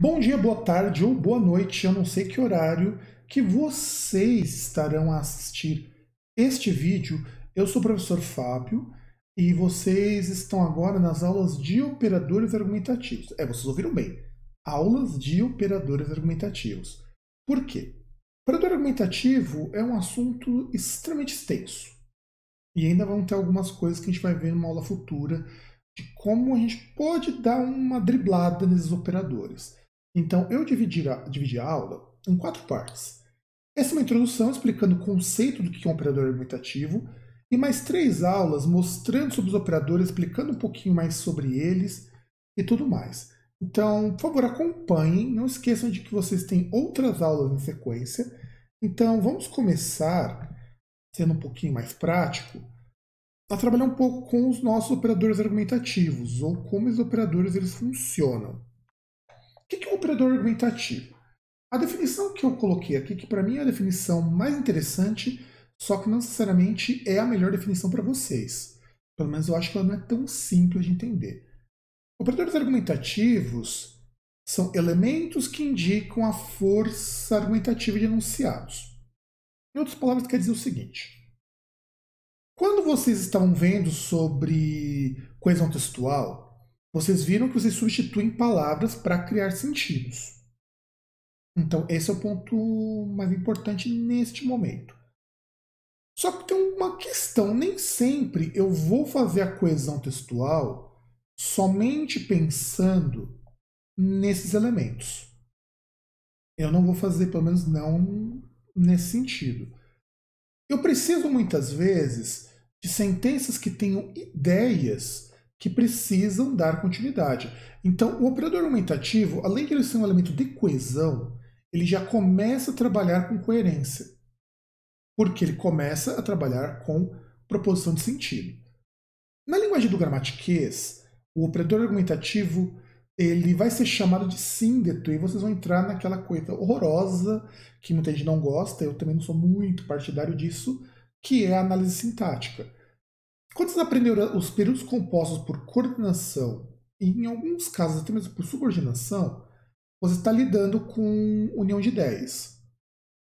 Bom dia, boa tarde ou boa noite, eu não sei que horário que vocês estarão a assistir este vídeo. Eu sou o professor Fábio e vocês estão agora nas aulas de operadores argumentativos. Vocês ouviram bem, aulas de operadores argumentativos. Por quê? Operador argumentativo é um assunto extremamente extenso e ainda vão ter algumas coisas que a gente vai ver numa aula futura de como a gente pode dar uma driblada nesses operadores. Então, eu dividi a aula em 4 partes. Essa é uma introdução explicando o conceito do que é um operador argumentativo, e mais 3 aulas mostrando sobre os operadores, explicando um pouquinho mais sobre eles e tudo mais. Então, por favor, acompanhem, não esqueçam de que vocês têm outras aulas em sequência. Então, vamos começar, sendo um pouquinho mais prático, a trabalhar um pouco com os nossos operadores argumentativos, ou como os operadores eles funcionam. O que é um operador argumentativo? A definição que eu coloquei aqui, que para mim é a definição mais interessante, só que não necessariamente é a melhor definição para vocês. Pelo menos eu acho que ela não é tão simples de entender. Operadores argumentativos são elementos que indicam a força argumentativa de enunciados. Em outras palavras, quer dizer o seguinte: quando vocês estavam vendo sobre coesão textual, vocês viram que vocês substituem palavras para criar sentidos. Então, esse é o ponto mais importante neste momento. Só que tem uma questão: nem sempre eu vou fazer a coesão textual somente pensando nesses elementos. Eu não vou fazer, pelo menos não nesse sentido. Eu preciso muitas vezes de sentenças que tenham ideias que precisam dar continuidade. Então, o operador argumentativo, além de ele ser um elemento de coesão, ele já começa a trabalhar com coerência, porque ele começa a trabalhar com proposição de sentido. Na linguagem do gramatiquês, o operador argumentativo ele vai ser chamado de síndeto, e vocês vão entrar naquela coisa horrorosa que muita gente não gosta, eu também não sou muito partidário disso, que é a análise sintática. Quando vocês aprenderam os períodos compostos por coordenação, e em alguns casos até mesmo por subordinação, você está lidando com união de ideias.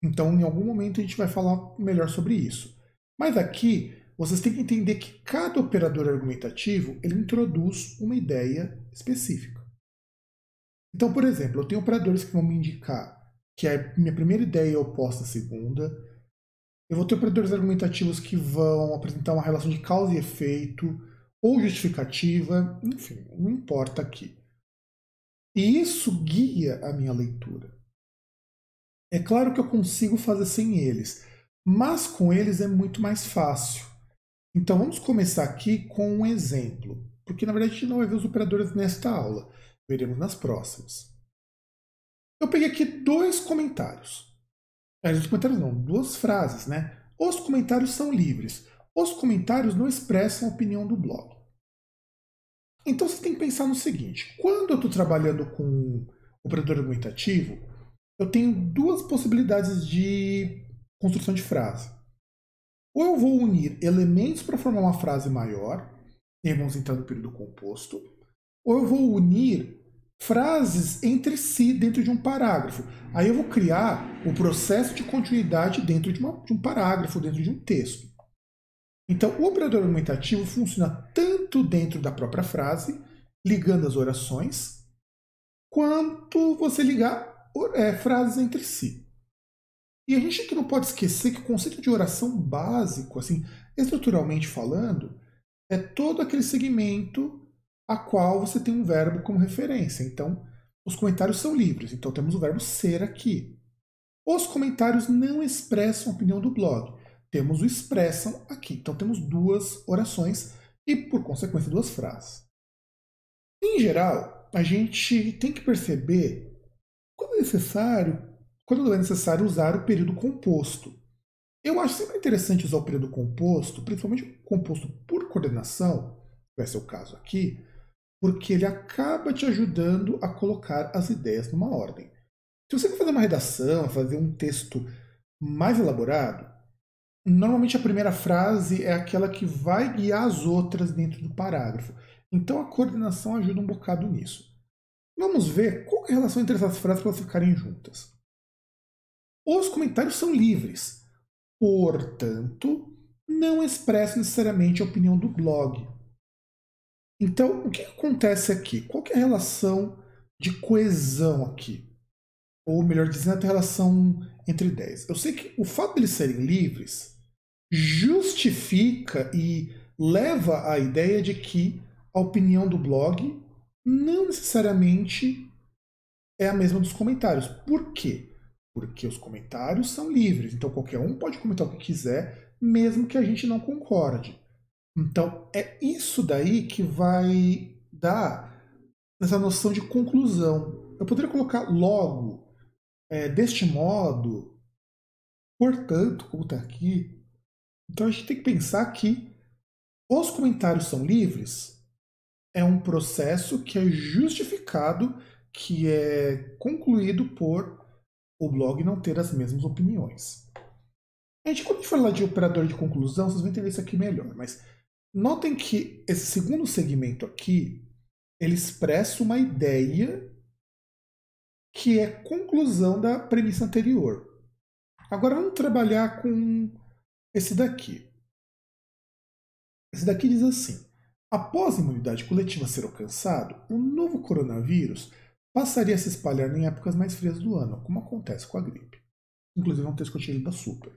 Então, em algum momento, a gente vai falar melhor sobre isso. Mas aqui, vocês têm que entender que cada operador argumentativo ele introduz uma ideia específica. Então, por exemplo, eu tenho operadores que vão me indicar que a minha primeira ideia é oposta à segunda. Eu vou ter operadores argumentativos que vão apresentar uma relação de causa e efeito, ou justificativa, enfim, não importa aqui. E isso guia a minha leitura. É claro que eu consigo fazer sem eles, mas com eles é muito mais fácil. Então vamos começar aqui com um exemplo, porque na verdade a gente não vai ver os operadores nesta aula, veremos nas próximas. Eu peguei aqui 2 comentários. Os comentários não, 2 frases, né? Os comentários são livres. Os comentários não expressam a opinião do blog. Então você tem que pensar no seguinte: quando eu estou trabalhando com operador argumentativo, eu tenho 2 possibilidades de construção de frase. Ou eu vou unir elementos para formar uma frase maior, e aí vamos entrar no período composto, ou eu vou unir frases entre si dentro de um parágrafo. Aí eu vou criar o processo de continuidade dentro de um parágrafo, dentro de um texto. Então, o operador argumentativo funciona tanto dentro da própria frase, ligando as orações, quanto você ligar frases entre si. E a gente aqui não pode esquecer que o conceito de oração básico, assim, estruturalmente falando, é todo aquele segmento a qual você tem um verbo como referência. Então, os comentários são livres. Então, temos o verbo ser aqui. Os comentários não expressam a opinião do blog. Temos o expressam aqui. Então, temos 2 orações e, por consequência, 2 frases. Em geral, a gente tem que perceber quando é necessário usar o período composto. Eu acho sempre interessante usar o período composto, principalmente o composto por coordenação, vai ser o caso aqui, porque ele acaba te ajudando a colocar as ideias numa ordem. Se você for fazer uma redação, fazer um texto mais elaborado, normalmente a primeira frase é aquela que vai guiar as outras dentro do parágrafo. Então a coordenação ajuda um bocado nisso. Vamos ver qual é a relação entre essas frases para elas ficarem juntas. Os comentários são livres, portanto, não expressam necessariamente a opinião do blog. Então, o que acontece aqui? Qual que é a relação de coesão aqui? Ou melhor dizendo, a relação entre ideias. Eu sei que o fato de eles serem livres justifica e leva à ideia de que a opinião do blog não necessariamente é a mesma dos comentários. Por quê? Porque os comentários são livres, então qualquer um pode comentar o que quiser, mesmo que a gente não concorde. Então é isso daí que vai dar essa noção de conclusão. Eu poderia colocar logo, deste modo, portanto, como está aqui. Então a gente tem que pensar que os comentários são livres, é um processo que é justificado, que é concluído por o blog não ter as mesmas opiniões. Quando a gente falar de operador de conclusão, vocês vão entender isso aqui melhor, mas notem que esse segundo segmento aqui, ele expressa uma ideia que é conclusão da premissa anterior. Agora vamos trabalhar com esse daqui. Esse daqui diz assim: após a imunidade coletiva ser alcançada, o novo coronavírus passaria a se espalhar em épocas mais frias do ano, como acontece com a gripe. Inclusive é um texto que eu tirei da Super.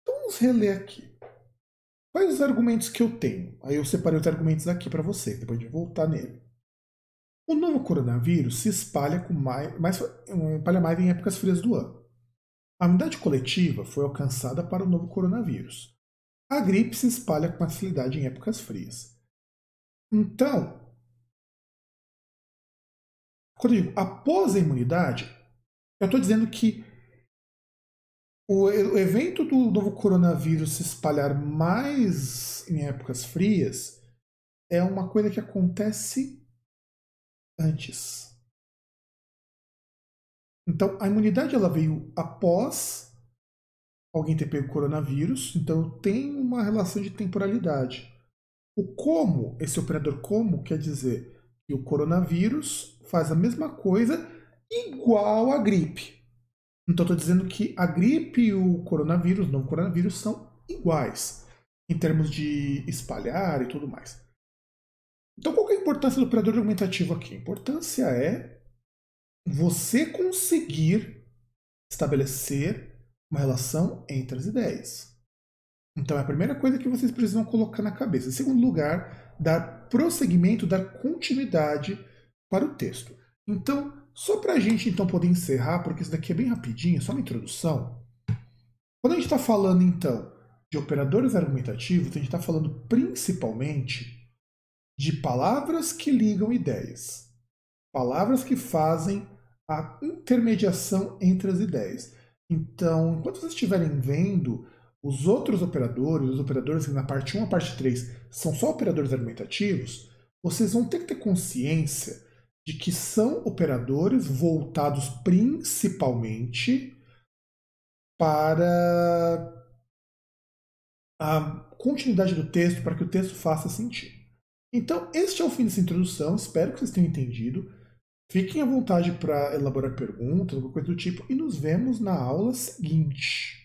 Então vamos reler aqui. Quais os argumentos que eu tenho? Aí eu separei os argumentos aqui para você, depois de voltar nele. O novo coronavírus se espalha mais em épocas frias do ano. A imunidade coletiva foi alcançada para o novo coronavírus. A gripe se espalha com facilidade em épocas frias. Então, quando eu digo após a imunidade, eu estou dizendo que o evento do novo coronavírus se espalhar mais em épocas frias é uma coisa que acontece antes. Então, a imunidade ela veio após alguém ter pego coronavírus, então tem uma relação de temporalidade. O como, esse operador como, quer dizer que o coronavírus faz a mesma coisa igual à gripe. Então estou dizendo que a gripe e o coronavírus, o novo coronavírus, são iguais em termos de espalhar e tudo mais. Então qual que é a importância do operador argumentativo aqui? A importância é você conseguir estabelecer uma relação entre as ideias. Então é a primeira coisa que vocês precisam colocar na cabeça. Em segundo lugar, dar prosseguimento, dar continuidade para o texto. Então, só para a gente então poder encerrar, porque isso daqui é bem rapidinho, só uma introdução. Quando a gente está falando então de operadores argumentativos, a gente está falando principalmente de palavras que ligam ideias. Palavras que fazem a intermediação entre as ideias. Então, enquanto vocês estiverem vendo os outros operadores, os operadores que na parte 1 a parte 3 são só operadores argumentativos, vocês vão ter que ter consciência de que são operadores voltados principalmente para a continuidade do texto, para que o texto faça sentido. Então, este é o fim dessa introdução, espero que vocês tenham entendido. Fiquem à vontade para elaborar perguntas, alguma coisa do tipo, e nos vemos na aula seguinte.